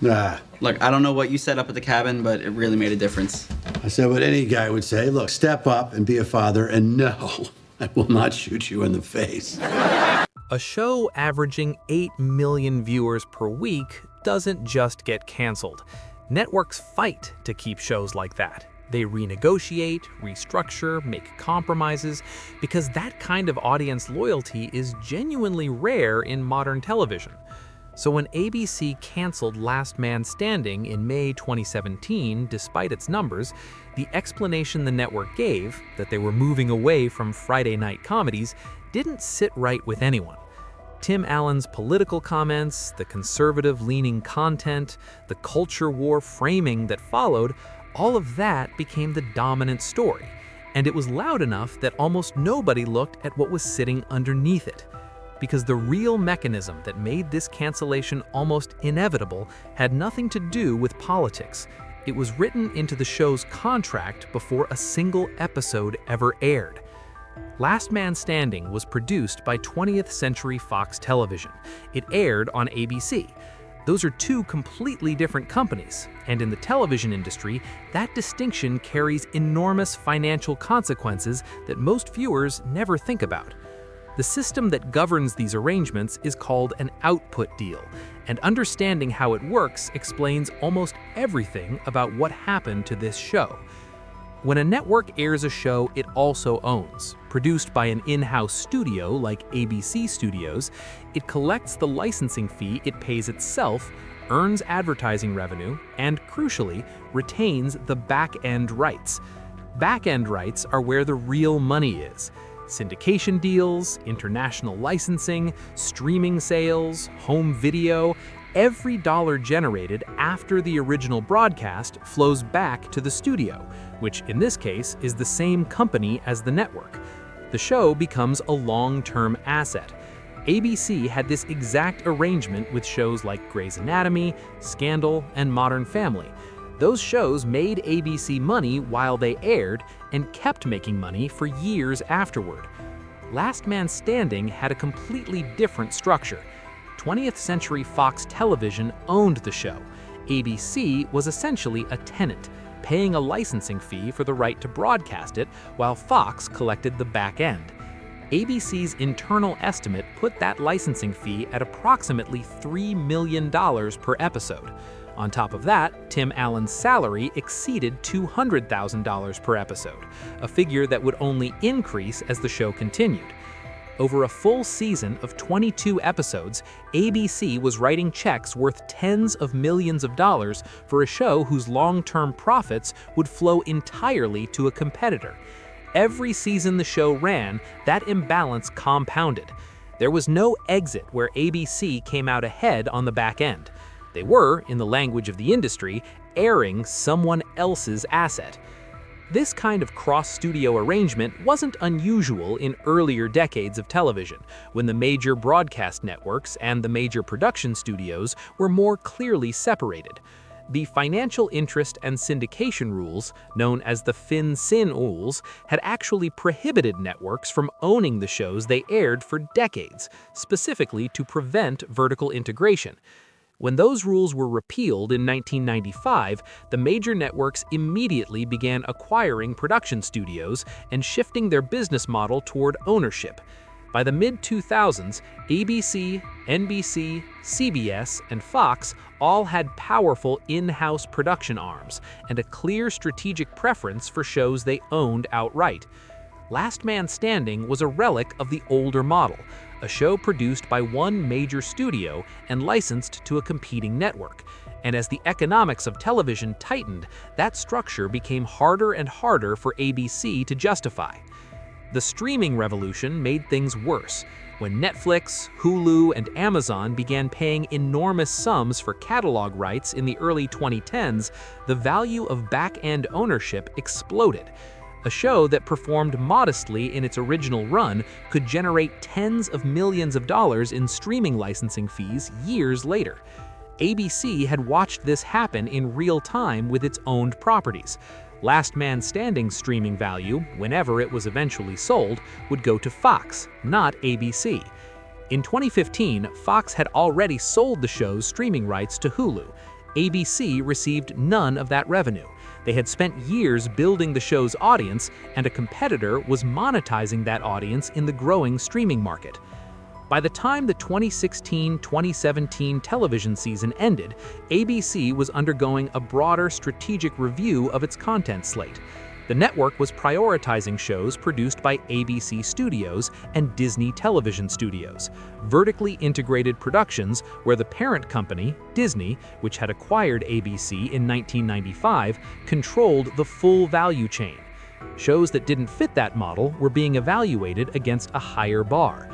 Look, I don't know what you set up at the cabin, but it really made a difference. I said what any guy would say. Look, step up and be a father, and no, I will not shoot you in the face. A show averaging 8 million viewers per week doesn't just get canceled. Networks fight to keep shows like that. They renegotiate, restructure, make compromises, because that kind of audience loyalty is genuinely rare in modern television. So when ABC canceled Last Man Standing in May 2017, despite its numbers, the explanation the network gave, that they were moving away from Friday night comedies, didn't sit right with anyone. Tim Allen's political comments, the conservative-leaning content, the culture war framing that followed, all of that became the dominant story. And it was loud enough that almost nobody looked at what was sitting underneath it. Because the real mechanism that made this cancellation almost inevitable had nothing to do with politics. It was written into the show's contract before a single episode ever aired. Last Man Standing was produced by 20th Century Fox Television. It aired on ABC. Those are two completely different companies, and in the television industry, that distinction carries enormous financial consequences that most viewers never think about. The system that governs these arrangements is called an output deal, and understanding how it works explains almost everything about what happened to this show. When a network airs a show it also owns, produced by an in-house studio like ABC Studios, it collects the licensing fee it pays itself, earns advertising revenue, and crucially, retains the back-end rights. Back-end rights are where the real money is. Syndication deals, international licensing, streaming sales, home video, every dollar generated after the original broadcast flows back to the studio, which in this case is the same company as the network. The show becomes a long-term asset. ABC had this exact arrangement with shows like Grey's Anatomy, Scandal, and Modern Family. Those shows made ABC money while they aired and kept making money for years afterward. Last Man Standing had a completely different structure. 20th Century Fox Television owned the show. ABC was essentially a tenant, paying a licensing fee for the right to broadcast it, while Fox collected the back end. ABC's internal estimate put that licensing fee at approximately $3 million per episode. On top of that, Tim Allen's salary exceeded $200,000 per episode, a figure that would only increase as the show continued. Over a full season of 22 episodes, ABC was writing checks worth tens of millions of dollars for a show whose long-term profits would flow entirely to a competitor. Every season the show ran, that imbalance compounded. There was no exit where ABC came out ahead on the back end. They were, in the language of the industry, airing someone else's asset. This kind of cross-studio arrangement wasn't unusual in earlier decades of television, when the major broadcast networks and the major production studios were more clearly separated. The financial interest and syndication rules, known as the Fin-Syn rules, had actually prohibited networks from owning the shows they aired for decades, specifically to prevent vertical integration. When those rules were repealed in 1995, the major networks immediately began acquiring production studios and shifting their business model toward ownership. By the mid-2000s, ABC, NBC, CBS, and Fox all had powerful in-house production arms and a clear strategic preference for shows they owned outright. Last Man Standing was a relic of the older model, a show produced by one major studio and licensed to a competing network. And as the economics of television tightened, that structure became harder and harder for ABC to justify. The streaming revolution made things worse. When Netflix, Hulu, and Amazon began paying enormous sums for catalog rights in the early 2010s, the value of back-end ownership exploded. A show that performed modestly in its original run could generate tens of millions of dollars in streaming licensing fees years later. ABC had watched this happen in real time with its owned properties. Last Man Standing's streaming value, whenever it was eventually sold, would go to Fox, not ABC. In 2015, Fox had already sold the show's streaming rights to Hulu. ABC received none of that revenue. They had spent years building the show's audience, and a competitor was monetizing that audience in the growing streaming market. By the time the 2016-2017 television season ended, ABC was undergoing a broader strategic review of its content slate. The network was prioritizing shows produced by ABC Studios and Disney Television Studios, vertically integrated productions where the parent company, Disney, which had acquired ABC in 1995, controlled the full value chain. Shows that didn't fit that model were being evaluated against a higher bar.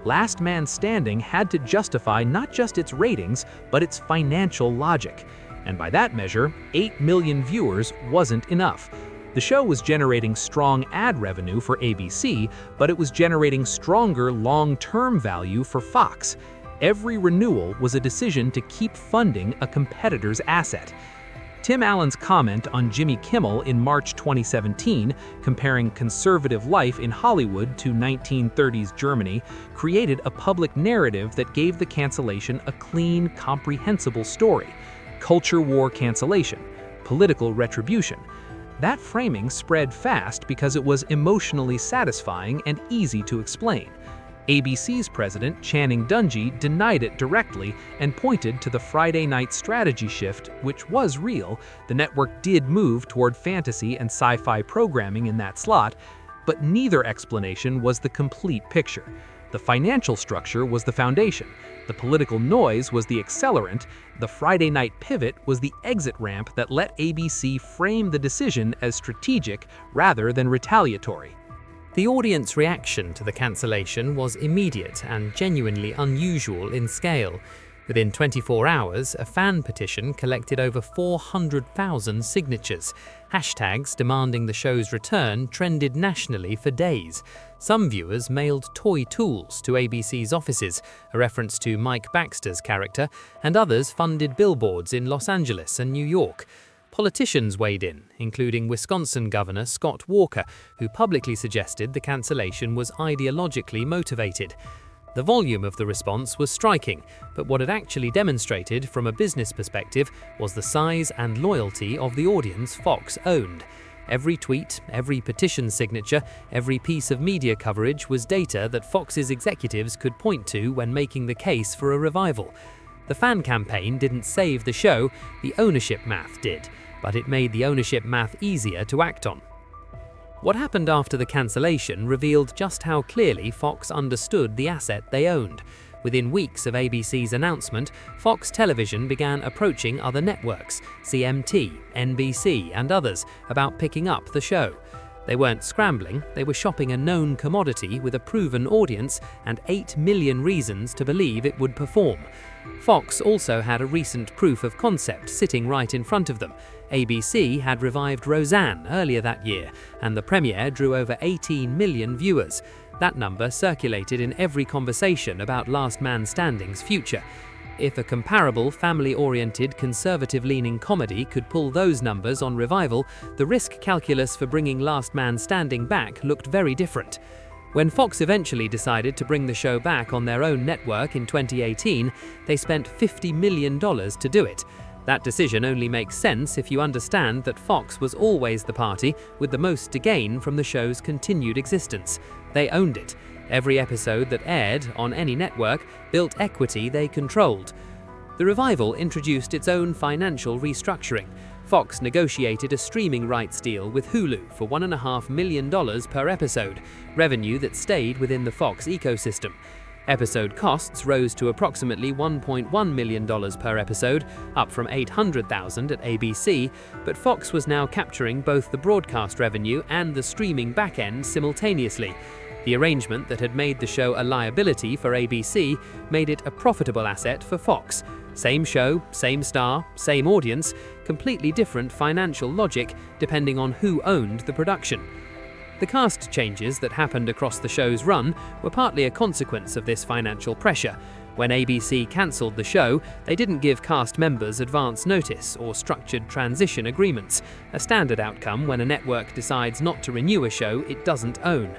Last Man Standing had to justify not just its ratings, but its financial logic. And by that measure, 8 million viewers wasn't enough. The show was generating strong ad revenue for ABC, but it was generating stronger long-term value for Fox. Every renewal was a decision to keep funding a competitor's asset. Tim Allen's comment on Jimmy Kimmel in March 2017, comparing conservative life in Hollywood to 1930s Germany, created a public narrative that gave the cancellation a clean, comprehensible story. Culture war cancellation, political retribution. That framing spread fast because it was emotionally satisfying and easy to explain. ABC's president, Channing Dungey, denied it directly and pointed to the Friday night strategy shift, which was real. The network did move toward fantasy and sci-fi programming in that slot, but neither explanation was the complete picture. The financial structure was the foundation. The political noise was the accelerant. The Friday night pivot was the exit ramp that let ABC frame the decision as strategic rather than retaliatory. The audience reaction to the cancellation was immediate and genuinely unusual in scale. Within 24 hours, a fan petition collected over 400,000 signatures. Hashtags demanding the show's return trended nationally for days. Some viewers mailed toy tools to ABC's offices, a reference to Mike Baxter's character, and others funded billboards in Los Angeles and New York. Politicians weighed in, including Wisconsin Governor Scott Walker, who publicly suggested the cancellation was ideologically motivated. The volume of the response was striking, but what it actually demonstrated from a business perspective was the size and loyalty of the audience Fox owned. Every tweet, every petition signature, every piece of media coverage was data that Fox's executives could point to when making the case for a revival. The fan campaign didn't save the show, the ownership math did, but it made the ownership math easier to act on. What happened after the cancellation revealed just how clearly Fox understood the asset they owned. Within weeks of ABC's announcement, Fox Television began approaching other networks, CMT, NBC, and others, about picking up the show. They weren't scrambling, they were shopping a known commodity with a proven audience and 8 million reasons to believe it would perform. Fox also had a recent proof of concept sitting right in front of them. ABC had revived Roseanne earlier that year, and the premiere drew over 18 million viewers. That number circulated in every conversation about Last Man Standing's future. If a comparable, family-oriented, conservative-leaning comedy could pull those numbers on revival, the risk calculus for bringing Last Man Standing back looked very different. When Fox eventually decided to bring the show back on their own network in 2018, they spent $50 million to do it. That decision only makes sense if you understand that Fox was always the party with the most to gain from the show's continued existence. They owned it. Every episode that aired on any network built equity they controlled. The revival introduced its own financial restructuring. Fox negotiated a streaming rights deal with Hulu for $1.5 million per episode, revenue that stayed within the Fox ecosystem. Episode costs rose to approximately $1.1 million per episode, up from $800,000 at ABC, but Fox was now capturing both the broadcast revenue and the streaming backend simultaneously. The arrangement that had made the show a liability for ABC made it a profitable asset for Fox. Same show, same star, same audience, completely different financial logic depending on who owned the production. The cast changes that happened across the show's run were partly a consequence of this financial pressure. When ABC cancelled the show, they didn't give cast members advance notice or structured transition agreements, a standard outcome when a network decides not to renew a show it doesn't own.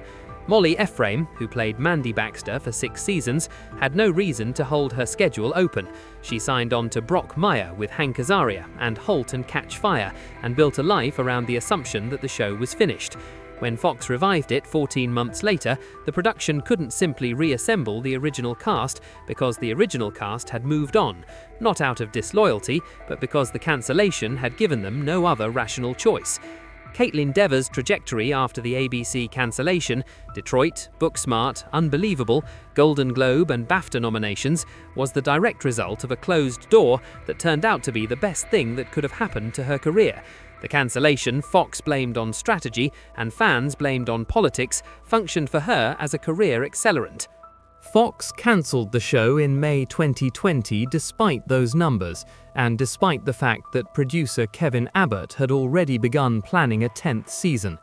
Molly Ephraim, who played Mandy Baxter for 6 seasons, had no reason to hold her schedule open. She signed on to Brock Meyer with Hank Azaria and Halt and Catch Fire, and built a life around the assumption that the show was finished. When Fox revived it 14 months later, the production couldn't simply reassemble the original cast because the original cast had moved on, not out of disloyalty, but because the cancellation had given them no other rational choice. Caitlin Dever's trajectory after the ABC cancellation, Detroit, Booksmart, Unbelievable, Golden Globe and BAFTA nominations, was the direct result of a closed door that turned out to be the best thing that could have happened to her career. The cancellation, Fox blamed on strategy and fans blamed on politics, functioned for her as a career accelerant. Fox cancelled the show in May 2020 despite those numbers, and despite the fact that producer Kevin Abbott had already begun planning a 10th season.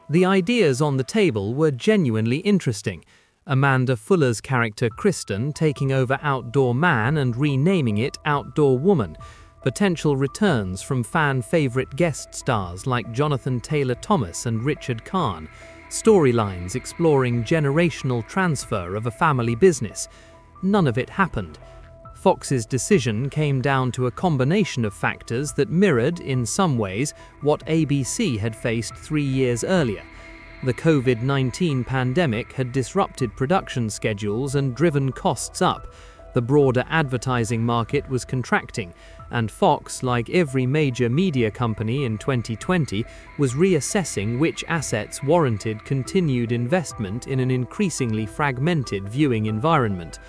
The ideas on the table were genuinely interesting. Amanda Fuller's character Kristen taking over Outdoor Man and renaming it Outdoor Woman. Potential returns from fan-favorite guest stars like Jonathan Taylor Thomas and Richard Kahn. Storylines exploring generational transfer of a family business. None of it happened. Fox's decision came down to a combination of factors that mirrored, in some ways, what ABC had faced 3 years earlier. The COVID-19 pandemic had disrupted production schedules and driven costs up. The broader advertising market was contracting, and Fox, like every major media company in 2020, was reassessing which assets warranted continued investment in an increasingly fragmented viewing environment.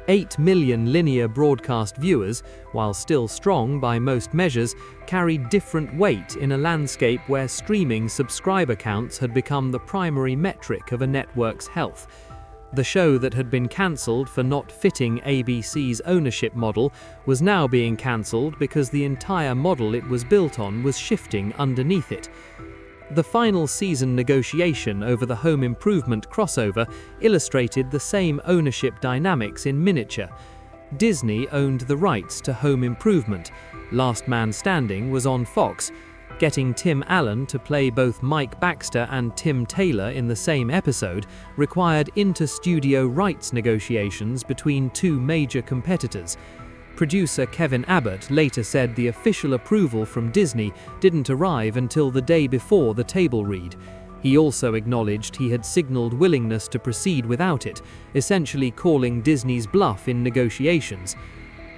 8 million linear broadcast viewers, while still strong by most measures, carried different weight in a landscape where streaming subscriber counts had become the primary metric of a network's health. The show that had been cancelled for not fitting ABC's ownership model was now being cancelled because the entire model it was built on was shifting underneath it. The final season negotiation over the home improvement crossover illustrated the same ownership dynamics in miniature. Disney owned the rights to Home Improvement. Last Man Standing was on Fox. Getting Tim Allen to play both Mike Baxter and Tim Taylor in the same episode required inter-studio rights negotiations between 2 major competitors. Producer Kevin Abbott later said the official approval from Disney didn't arrive until the day before the table read. He also acknowledged he had signaled willingness to proceed without it, essentially calling Disney's bluff in negotiations.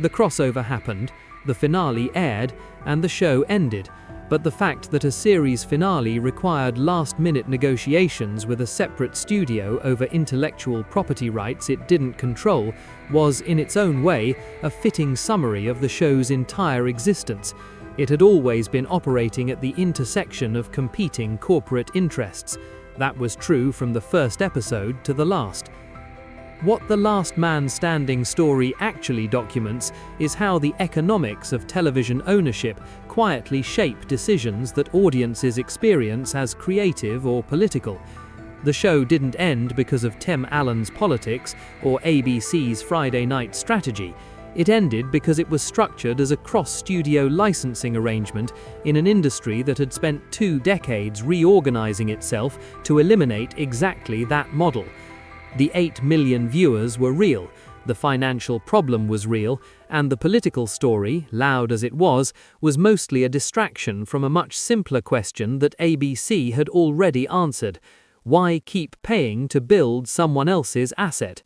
The crossover happened, the finale aired, and the show ended. But the fact that a series finale required last-minute negotiations with a separate studio over intellectual property rights it didn't control was, in its own way, a fitting summary of the show's entire existence. It had always been operating at the intersection of competing corporate interests. That was true from the first episode to the last. What The Last Man Standing story actually documents is how the economics of television ownership quietly shape decisions that audiences experience as creative or political. The show didn't end because of Tim Allen's politics or ABC's Friday night strategy. It ended because it was structured as a cross-studio licensing arrangement in an industry that had spent 2 decades reorganizing itself to eliminate exactly that model. The 8 million viewers were real, the financial problem was real, and the political story, loud as it was mostly a distraction from a much simpler question that ABC had already answered. Why keep paying to build someone else's asset?